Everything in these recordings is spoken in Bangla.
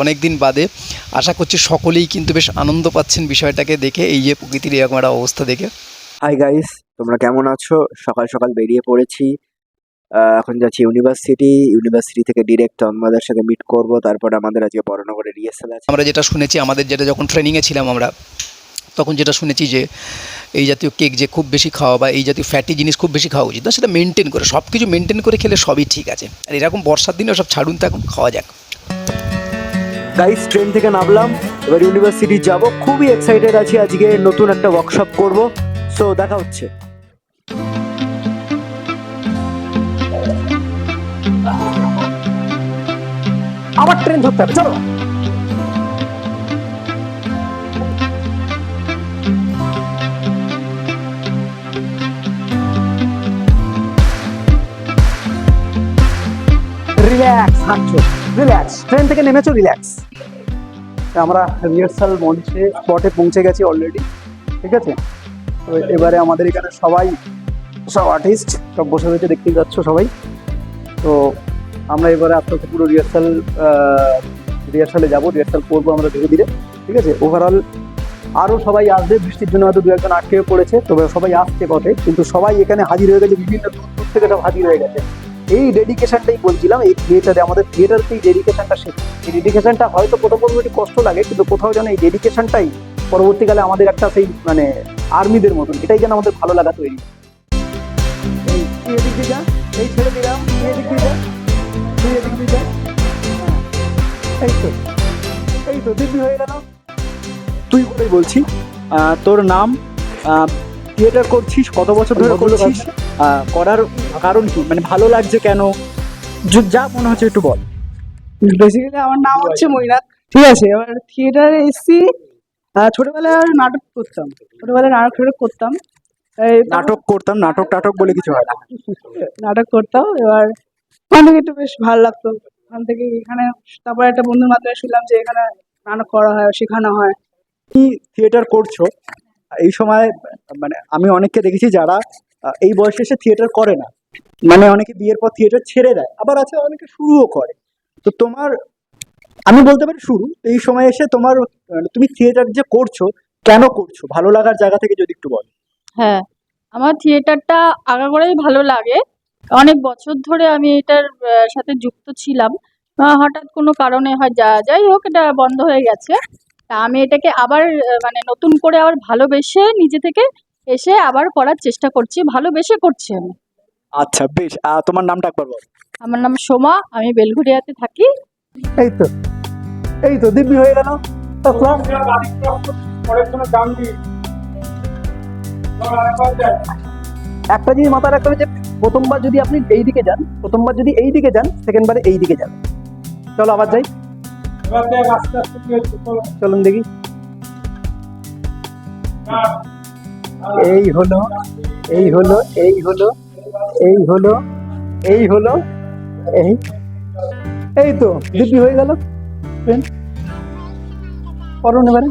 অনেকদিন বাদে। আশা করছি সকলেই কিন্তু বেশ আনন্দ পাচ্ছেন বিষয়টাকে দেখে, এই যে প্রকৃতির এরকম একটা অবস্থা দেখে। হাই গাইস, তোমরা কেমন আছো? সকাল সকাল বেরিয়ে পড়েছি। এখন যাচ্ছি ইউনিভার্সিটি থেকে ডিরেক্ট তন্ময়দের সাথে মিট করব। তারপর আমাদের আজকে বড়নগরে রিহার্সাল আছে। আমরা যেটা শুনেছি, আমাদের যেটা যখন ট্রেনিংয়ে ছিলাম আমরা, তখন যেটা শুনেছি যে এই জাতীয় কেক যে খুব বেশি খাওয়া বা এই জাতীয় ফ্যাটি জিনিস খুব বেশি খাওয়া উচিত না, সেটা মেনটেন করে, সব কিছু মেনটেন করে খেলে সবই ঠিক আছে। আর এরকম বর্ষার দিনে সব ছাড়ুন, তো এখন খাওয়া যাক। গাইস, ট্রেন থেকে নামলাম, এবার ইউনিভার্সিটি যাব। খুবই এক্সাইটেড আছি, আজকে নতুন একটা ওয়ার্কশপ করব। সো দেখা হচ্ছে। আবার ট্রেন ধরতে হবে, চলো। Relax হাঁটছো, relax. ট্রেন থেকে নেমেছো, রিল্যাক্স। আমরা রিহার্সাল মঞ্চে স্পটে পৌঁছে গেছি অলরেডি, ঠিক আছে। তো এবারে আমাদের এখানে সব আর্টিস্ট সব বসে রয়েছে, দেখতেই যাচ্ছ সবাই। তো আমরা এবারে আস্তে আস্তে পুরো রিহার্সালে যাবো, রিহার্সাল করবো আমরা ধীরে ধীরে, ঠিক আছে। ওভারঅল আরও সবাই আসবে, বৃষ্টির জন্য হয়তো দু একজন আটকে পড়েছে, তবে সবাই আসছে পথে, কিন্তু সবাই এখানে হাজির হয়ে গেছে, বিভিন্ন দূর দূর থেকে সব হাজির হয়ে গেছে। এই ডেডিকেশনটাই বলছিলাম, এই থিয়েটারে, আমাদের থিয়েটারকে এই ডেডিকেশনটা শেখা। এই ডেডিকেশনটা হয়তো প্রথম একটু কষ্ট লাগে, কিন্তু কোথাও যেন এই ডেডিকেশনটাই পরবর্তীকালে আমাদের একটা সেই মানে আর্মিদের মতন, এটাই যেন আমাদের ভালো লাগা তৈরি। তুই এদিক দিয়ে যা, এই ছেড়ে দিলাম, তুই এদিক দিয়ে যা, তুই এদিক দিয়ে যা। এই তো দিব্যি হয়ে গেল। তুই বলেই বলছি, তোর নাম, থিয়েটার করছিস কত বছর ধরে করছিস, করার কারণ কি, মানে ভালো লাগছে কেন, যা মনে হচ্ছে একটু বল। বেসিক্যালি আমার নাম হচ্ছে মৈনাক, ঠিক আছে। এবার থিয়েটারে এসেছি, ছোটবেলায় নাটক করতাম, নাটক করতাম, নাটক টাটক বলে কিছু হয় না। নাটক করতাম। এবার ওখান থেকে একটু বেশ ভালো লাগতো, ওখান থেকে এখানে, তারপরে একটা বন্ধুর মাধ্যমে শুনলাম যে এখানে নাটক করা হয়, শেখানো হয়। থিয়েটার করছো এই সময়, মানে আমি অনেককে দেখেছি যারা এই বয়সে এসে থিয়েটার করে না, মানে অনেকে বিয়ের পর থিয়েটার ছেড়ে দেয়, আবার আছে অনেকে শুরুও করে। তো তোমার, আমি বলতে পারি শুরু, এই সময় এসে তোমার, তুমি থিয়েটার যে করছো কেন করছো, ভালো লাগার জায়গা থেকে যদি একটু বল। হ্যাঁ, আমার থিয়েটারটা আগাগোড়াই ভালো লাগে। অনেক বছর ধরে আমি এটার সাথে যুক্ত ছিলাম। হঠাৎ কোনো কারণে যাই হোক, এটা বন্ধ হয়ে গেছে। তা আমি এটাকে আবার মানে নতুন করে আবার ভালোবেসে নিজে থেকে এসে আবার করার চেষ্টা করছি, ভালোবেসে করছি আমি। আচ্ছা বেশ, তোমার নামটা একবার বল। আমার নাম সোমা, আমি বেলঘরিয়াতে থাকি। এই তো দিব্যি হয়ে গেল। একটা জিনিস মাথায় রাখতে হবে যে প্রথমবার যদি আপনি এইদিকে যান, সেকেন্ড বারে এই দিকে যান। চলো আবার যাই, চলুন দেখি। এই হলো, এই হলো, এই হলো, এই হলো, এই হলো, এই তো দিব্যি হয়ে গেল। করুন এবারে।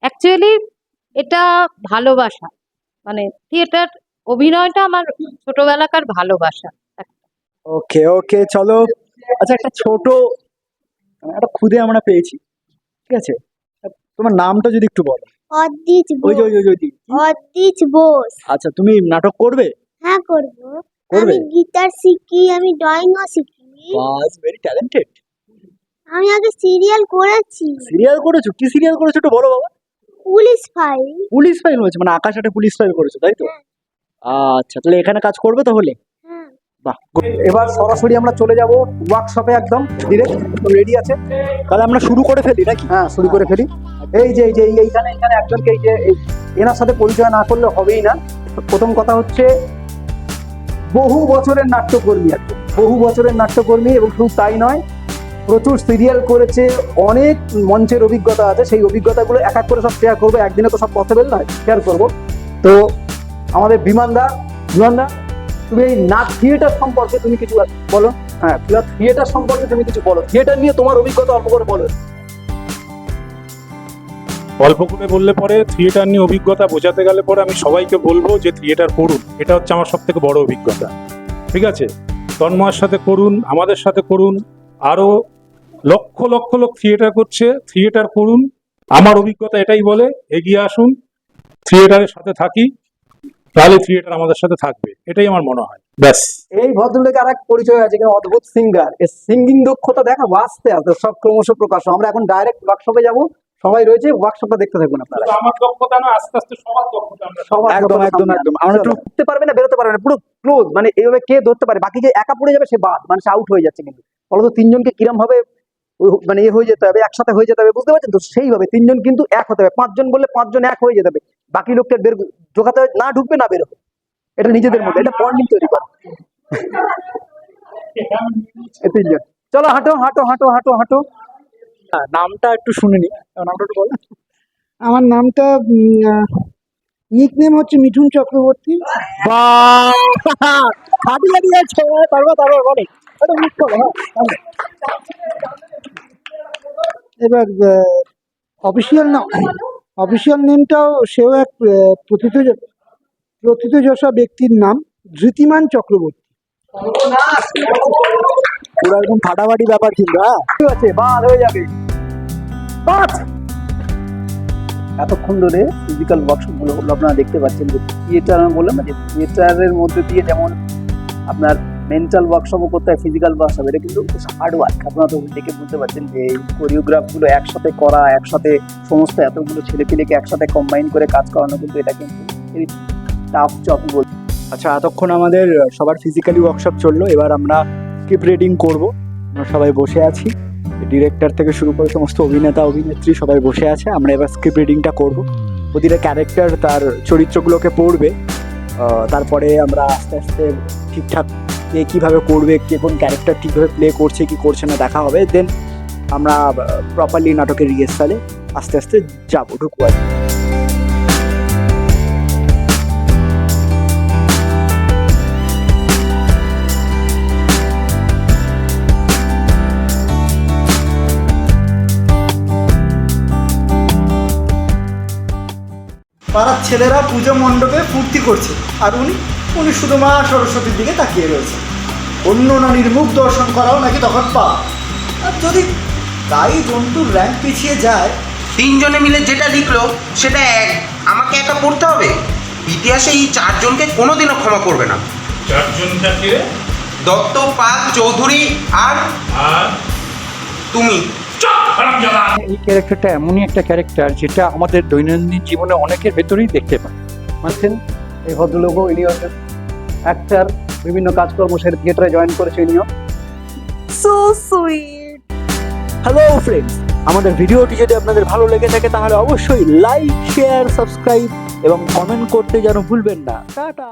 অ্যাকচুয়ালি এটা ভালোবাসা, মানে থিয়েটার অভিনয়টা আমার ছোটবেলাকার ভালোবাসা। ওকে ওকে, চলো। আচ্ছা, একটা ছোট একটা খুদে আমরা পেয়েছি, ঠিক আছে। তোমার নামটা যদি একটু বলো। অদ্রিজ ওই যে বোস। ওই যে ওই যে, অদ্রিজ বোস। আচ্ছা, তুমি নাটক করবে? হ্যাঁ করবো। করবে? আমি গিটার শিখি, আমি ড্রয়িংও শিখি। বাস, ভেরি ট্যালেন্টেড। আমি আগে সিরিয়াল করেছি। সিরিয়াল করেছো? কি সিরিয়াল করেছো একটু বলো বাবা। Police file. পুলিশ ফাইল হয়েছে, মানে আকাশ আটে পুলিশ ফাইল করেছো, তাই তো? আচ্ছা, তাহলে এখানে কাজ করবে তাহলে? হ্যাঁ। বাহ, এবার সরাসরি আমরা চলে যাব ওয়ার্কশপে, একদম ডিরেক্ট। রেডি আছে? তাহলে আমরা শুরু করে ফেলি নাকি? হ্যাঁ, শুরু করে ফেলি। এইখানে একজনকে, এই যে এনার সাথে পরিচয় না করলে হবেই না। প্রথম কথা হচ্ছে বহু বছরের নাট্যকর্মী, এবং শুধু তাই নয়, প্রচুর সিরিয়াল করেছে, অনেক মঞ্চের অভিজ্ঞতা আছে। সেই অভিজ্ঞতাগুলো এক এক করে সব শেয়ার করবো, একদিনে তো সব পসিবল নয় শেয়ার করবো। তো আমাদের বিমানদা, তুমি এই থিয়েটার সম্পর্কে তুমি কিছু বলো। হ্যাঁ, থিয়েটার সম্পর্কে তুমি কিছু বলো, থিয়েটার নিয়ে তোমার অভিজ্ঞতা অল্প করে বলো। অল্প করে বললে পরে, থিয়েটার নিয়ে অভিজ্ঞতা বোঝাতে গেলে পরে আমি সবাইকে বলবো যে থিয়েটার করুন, এটা হচ্ছে আমার সব থেকে বড় অভিজ্ঞতা, ঠিক আছে। তো তন্ময়ের সাথে করুন, আমাদের সাথে করুন, আরো লক্ষ লক্ষ লোক থিয়েটার করছে, থিয়েটার করুন। আমার অভিজ্ঞতা এটাই বলে, এগিয়ে আসুন, থিয়েটারের সাথে থাকি, তাহলে থিয়েটার আমাদের সাথে থাকবে, এটাই আমার মনে হয়। ব্যাস। এই ভদ্রলোকের আর এক পরিচয় আছে, এখানে অদ্ভুত সিঙ্গার। এই সিঙ্গিং দক্ষতা দেখাবো আস্তে আস্তে, সব ক্রমশ প্রকাশ। আমরা এখন ডাইরেক্ট ওয়ার্কশপে যাব, সবাই রয়েছে, ওয়ার্কশপটা দেখতে থাকুন আপনারা। আমার দক্ষতা না, আস্তে আস্তে সবার দক্ষতা আমরা সবার একদম দক্ষতা একদম সামনে একদম আসবে। আমরা একটু ঢুকতে পারবে না, বেরোতে পারবে না, পুরো ক্লোজ। মানে এইভাবে কে ধরতে পারে, বাকি যে একা পড়ে যাবে সে বাদ, মানে সে আউট হয়ে যাচ্ছে। কিন্তু ফলত তিনজনকে কিরম ভাবে মানে এ হয়ে যেতে হবে, একসাথে হয়ে যেতে হবে, বুঝতে পারছেন তো? সেইভাবে তিনজন কিন্তু এক হতে হবে, পাঁচজন বললে পাঁচজন এক হয়ে যেতে হবে, বাকি লোককে বের ঢোকাতে হবে, না ঢুকবে না বেরোবে। এটা নিজেদের মধ্যে এটা বন্ডিং তৈরি করে। এই তিনজন, চলো হাঁটো হাঁটো হাঁটো হাঁটো হাঁটো। হ্যাঁ, নামটা একটু শুনে নি, নামটা একটু বলো। আমার নামটা নিকনেম হচ্ছে মিঠুন চক্রবর্তী। হাঁটিয়ে দিয়েছে, তারপর বলে এটা মুখ খোলো, হ্যাঁ। এবার অফিসিয়াল নেমটাও সেও এক প্রথিতযশা ব্যক্তির নাম, ধৃতিমান চক্রবর্তী। পুরো একদম ফাটাফাটি ব্যাপার কিন্তু। হ্যাঁ, ঠিক আছে, বাদ হয়ে যাবে। বাদ। এতক্ষণ ধরে ফিজিক্যাল ওয়ার্কশপ গুলো আপনারা দেখতে পাচ্ছেন যে থিয়েটার, আমি বললাম না যে থিয়েটারের মধ্যে দিয়ে যেমন আপনার মেন্টাল ওয়ার্কশপও করতে হয়, ফিজিক্যাল ওয়ার্কশপ, এটা কিন্তু হার্ড ওয়ার্ক। আপনারা তো দেখে বুঝতে পারছেন যে এই কোরিওগ্রাফ গুলো একসাথে করা, একসাথে সমস্ত এতগুলো ছেলেপিলেকে একসাথে কম্বাইন করে কাজ করানো, কিন্তু এটা কিন্তু টাফ জব বল। আচ্ছা, এতক্ষণ আমাদের সবার ফিজিক্যালি ওয়ার্কশপ চললো, এবার আমরা স্ক্রিপ্ট রিডিং করবো। আমরা সবাই বসে আছি, ডিরেক্টর থেকে শুরু করে সমস্ত অভিনেতা অভিনেত্রী সবাই বসে আছে। আমরা এবার স্ক্রিপ্ট রিডিংটা করবো, প্রতিটা ক্যারেক্টার তার চরিত্রগুলোকে পড়বে। তারপরে আমরা আস্তে আস্তে ঠিকঠাক কে কীভাবে করবে, কে কোন ক্যারেক্টার ঠিকভাবে প্লে করছে কি করছে না দেখা হবে। দেন আমরা প্রপারলি নাটকের রিহার্সালে আস্তে আস্তে যাবো, ঢুকবো আর কি। পাড়ার ছেলেরা পুজো মণ্ডপে ফুর্তি করছে, আর উনি শুধু মা সরস্বতীর দিকে তাকিয়ে রয়েছে। অন্য নারীর মুখ দর্শন করাও নাকি তখন পাপ। আর যদি তাই জন্তুর র্যাঙ্ক পিছিয়ে যায়, তিনজনে মিলে যেটা লিখলো সেটা এক, আমাকে একা পড়তে হবে? ইতিহাসে এই চারজনকে কোনোদিনও ক্ষমা করবে না। চারজনটাকে দত্ত, পাল, চৌধুরী আর তুমি। এই ক্যারেক্টারটা এমনই একটা ক্যারেক্টার যেটা আমাদের দৈনন্দিন জীবনে অনেকের ভেতরেই দেখতে পাই। মানছেন এই ভদ্রলোকও, ইনি হচ্ছেন অ্যাক্টার, বিভিন্ন কাজকর্ম সেরে থিয়েটারে জয়েন করেছে ইনিও। So sweet. হ্যালো ফ্রেন্ডস, আমাদের ভিডিওটি যদি আপনাদের ভালো লেগে থাকে তাহলে অবশ্যই লাইক, শেয়ার, সাবস্ক্রাইব এবং কমেন্ট করতে যেন ভুলবেন না। টাটা।